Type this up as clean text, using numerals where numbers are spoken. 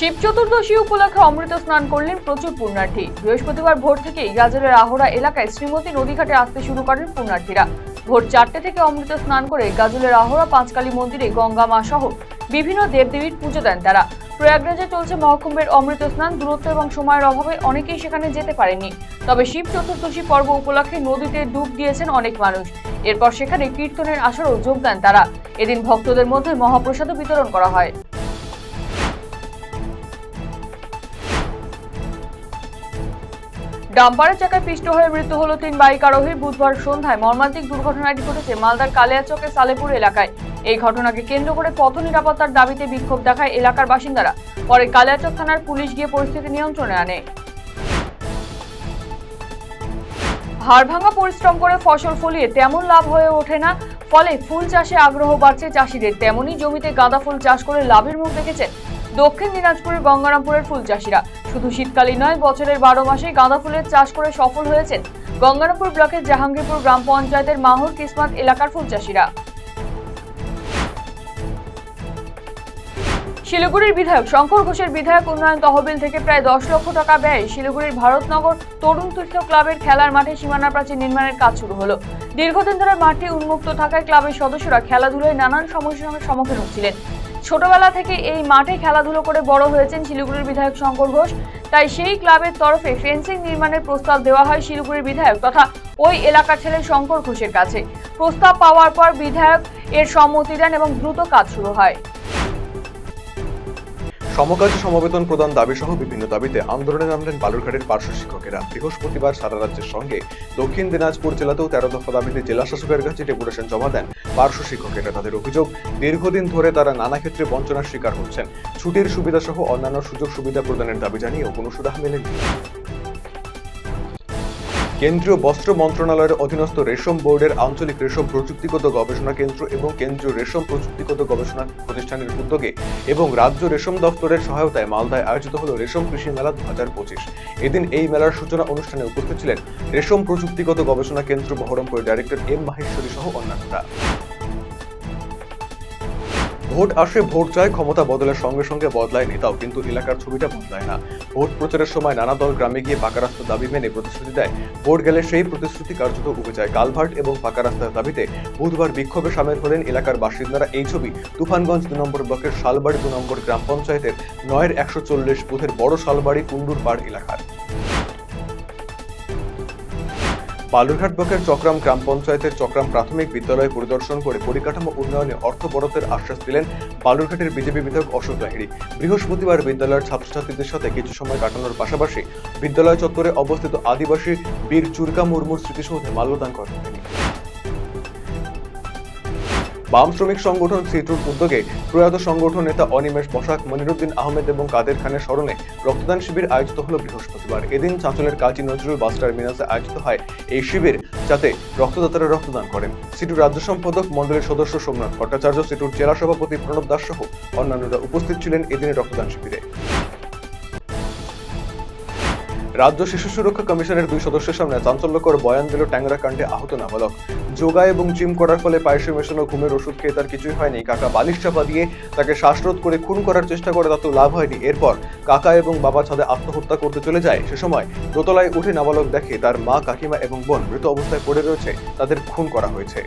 শিব চতুর্দশী উপলক্ষে অমৃত স্নান করলেন প্রচুর পুণ্যার্থী। বৃহস্পতিবার ভোর থেকেই গাজলের আহড়া এলাকায় শ্রীমতী নদীঘাটে আসতে শুরু করেন পুণ্যার্থীরা। ভোর 4টে থেকে অমৃত স্নান করে গাজলের আহড়া পাঁচকালী মন্দিরে গঙ্গা মা সহ বিভিন্ন দেবদেবীর পুজো দেন তারা। প্রয়াগরাজে চলছে মহাকুম্ভের অমৃত স্নান। দূরত্ব এবং সময়ের অভাবে অনেকেই সেখানে যেতে পারেননি, তবে শিব চতুর্দশী পর্ব উপলক্ষে নদীতে ডুব দিয়েছেন অনেক মানুষ। এরপর সেখানে কীর্তনের আসরেও যোগ দেন তারা। এদিন ভক্তদের মধ্যে মহাপ্রসাদও বিতরণ করা হয়। ডাম্পারের চাকায় পিষ্ট হয়ে মৃত্যু হলো 3 বাইক আরোহীর। বুধবার সন্ধ্যায় মর্মান্তিক দুর্ঘটনাটি ঘটেছে মালদার কালিয়াচকের সালেপুর এলাকায়। এই ঘটনাকে কেন্দ্র করে পথ নিরাপত্তার দাবিতে বিক্ষোভ দেখায় এলাকার বাসিন্দারা। পরে কালিয়াচক থানার পুলিশ গিয়ে পরিস্থিতি নিয়ন্ত্রণে আনে। হাড়ভাঙা পরিশ্রম করে ফসল ফলিয়ে তেমন লাভ হয়ে ওঠে না, ফলে ফুল চাষে আগ্রহ বাড়ছে চাষিদের। তেমনই জমিতে গাঁদা ফুল চাষ করে লাভের মুখ দেখেছেন দক্ষিণ দিনাজপুরের গঙ্গারামপুরের ফুল চাষিরা। শুধু শীতকালই নয়, বছরের 12 মাসেই গাঁদা ফুলের চাষ করে সফল হয়েছেন গঙ্গারামপুর ব্লকের জাহাঙ্গীরপুর গ্রাম পঞ্চায়েতের মাহুর কিসমত এলাকার ফুল চাষিরা। শিলিগুড়ির বিধায়ক শঙ্কর ঘোষের বিধায়ক উন্নয়ন তহবিল থেকে প্রায় 10 লক্ষ টাকা ব্যয়ে শিলিগুড়ির ভারতনগর তরুণ তীর্থ ক্লাবের খেলার মাঠে সীমানা প্রাচীর নির্মাণের কাজ শুরু হলো। দীর্ঘদিন ধরে মাঠটি উন্মুক্ত থাকায় ক্লাবের সদস্যরা খেলাধুলায় নানান সমস্যার সম্মুখীন হচ্ছিলেন। ছোটবেলা থেকে এই মাঠে খেলাধুলো করে বড় হয়েছেন শিলিগুড়ির বিধায়ক শঙ্কর ঘোষ। তাই সেই ক্লাবের তরফে ফেন্সিং নির্মাণের প্রস্তাব দেওয়া হয় শিলিগুড়ির বিধায়ক তথা ওই এলাকার ছেলে শঙ্কর ঘোষের কাছে। প্রস্তাব পাওয়ার পর বিধায়ক এর সম্মতি দেন এবং দ্রুত কাজ শুরু হয়। সমকাজে সমবেতন প্রদান দাবি সহ বিভিন্ন দাবিতে আন্দোলনে নামলেন বালুরঘাটের পার্শ্ব শিক্ষকেরা। বৃহস্পতিবার সারা রাজ্যের সঙ্গে দক্ষিণ দিনাজপুর জেলাতেও 13 দফা দাবিতে জেলা শাসকের কাছে ডেপুটেশন জমা দেন পার্শ্ব শিক্ষকেরা। তাদের অভিযোগ, দীর্ঘদিন ধরে তারা নানা ক্ষেত্রে বঞ্চনার শিকার হচ্ছেন। ছুটির সুবিধা সহ অন্যান্য সুযোগ সুবিধা প্রদানের দাবি জানিয়েও কোনো সুরাহা মেলেনি। কেন্দ্রীয় বস্ত্র মন্ত্রণালয়ের অধীনস্থ রেশম বোর্ডের আঞ্চলিক রেশম প্রযুক্তিগত গবেষণা কেন্দ্র এবং কেন্দ্রীয় রেশম প্রযুক্তিগত গবেষণা প্রতিষ্ঠানের উদ্যোগে এবং রাজ্য রেশম দপ্তরের সহায়তায় মালদায় আয়োজিত হল রেশম কৃষি মেলা 2025। এদিন এই মেলার সূচনা অনুষ্ঠানে উপস্থিত ছিলেন রেশম প্রযুক্তিগত গবেষণা কেন্দ্র বহরমপুরের ডাইরেক্টর এম মাহেশ্বরী সহ অন্যান্যরা। ভোট আসে, ভোট চায়, ক্ষমতা বদলের সঙ্গে সঙ্গে বদলায় নেতাও, কিন্তু এলাকার ছবিটা বদলায় না। ভোট প্রচারের সময় নানা দল গ্রামে গিয়ে পাকা রাস্তার দাবি মেনে প্রতিশ্রুতি দেয়। ভোট গেলে সেই প্রতিশ্রুতি কার্যত উবে যায়। কালভার্ট এবং পাকা রাস্তার দাবিতে বুধবার বিক্ষোভে সামিল হলেন এলাকার বাসিন্দারা। এই ছবি তুফানগঞ্জ 2 নম্বর ব্লকের শালবাড়ি 2 নম্বর গ্রাম পঞ্চায়েতের 9-এর 140 বুথের বড় শালবাড়ি কুন্ডুর পাড় এলাকার। বালুরঘাট ব্লকের চক্রাম গ্রাম পঞ্চায়েতের চক্রাম প্রাথমিক বিদ্যালয় পরিদর্শন করে পরিকাঠামো উন্নয়নে অর্থ বরাদ্দের আশ্বাস দিলেন বালুরঘাটের বিজেপি বিধায়ক অশোক লাহিড়ী। বৃহস্পতিবার বিদ্যালয়ের ছাত্রছাত্রীদের সাথে কিছু সময় কাটানোর পাশাপাশি বিদ্যালয় চত্বরে অবস্থিত আদিবাসী বীর চুরকা মুর্মুর স্মৃতিসৌধে মাল্যদান করেন তিনি। বাম শ্রমিক সংগঠন সিটুর উদ্যোগে প্রয়াত সংগঠন নেতা অনিমেষ বসাক, মনিরুদ্দিন আহমেদ এবং কাদের খানের স্মরণে রক্তদান শিবির আয়োজিত হল বৃহস্পতিবার। এদিন চাঁচলের কাজী নজরুল বাস টার্মিনাসে আয়োজিত হয় এই শিবির, যাতে রক্তদাতারা রক্তদান করেন। সিটুর রাজ্য সম্পাদক মন্ডলের সদস্য সোমনাথ ভট্টাচার্য, সিটুর জেলা সভাপতি প্রণব দাস সহ অন্যান্যরা উপস্থিত ছিলেন এদিনের রক্তদান শিবিরে। রাজ্য শিশু সুরক্ষা কমিশনের 2 সদস্যের সামনে চাঞ্চল্যকর বয়ান দিল ট্যাংরা কাণ্ডে আহত নাবালক। যোগা এবং জিম করার ফলে পায়েসে মেশানো ঘুমের ওষুধ খেয়ে তার কিছুই হয়নি। কাকা বালিশ চাপা দিয়ে তাকে শ্বাসরোধ করে খুন করার চেষ্টা করে, তাতেও লাভ হয়নি। এরপর কাকা এবং বাবা ছাদে আত্মহত্যা করতে চলে যায়। সে সময় দোতলায় উঠে নাবালক দেখে তার মা, কাকিমা এবং বোন মৃত অবস্থায় পড়ে রয়েছে, তাদের খুন করা হয়েছে।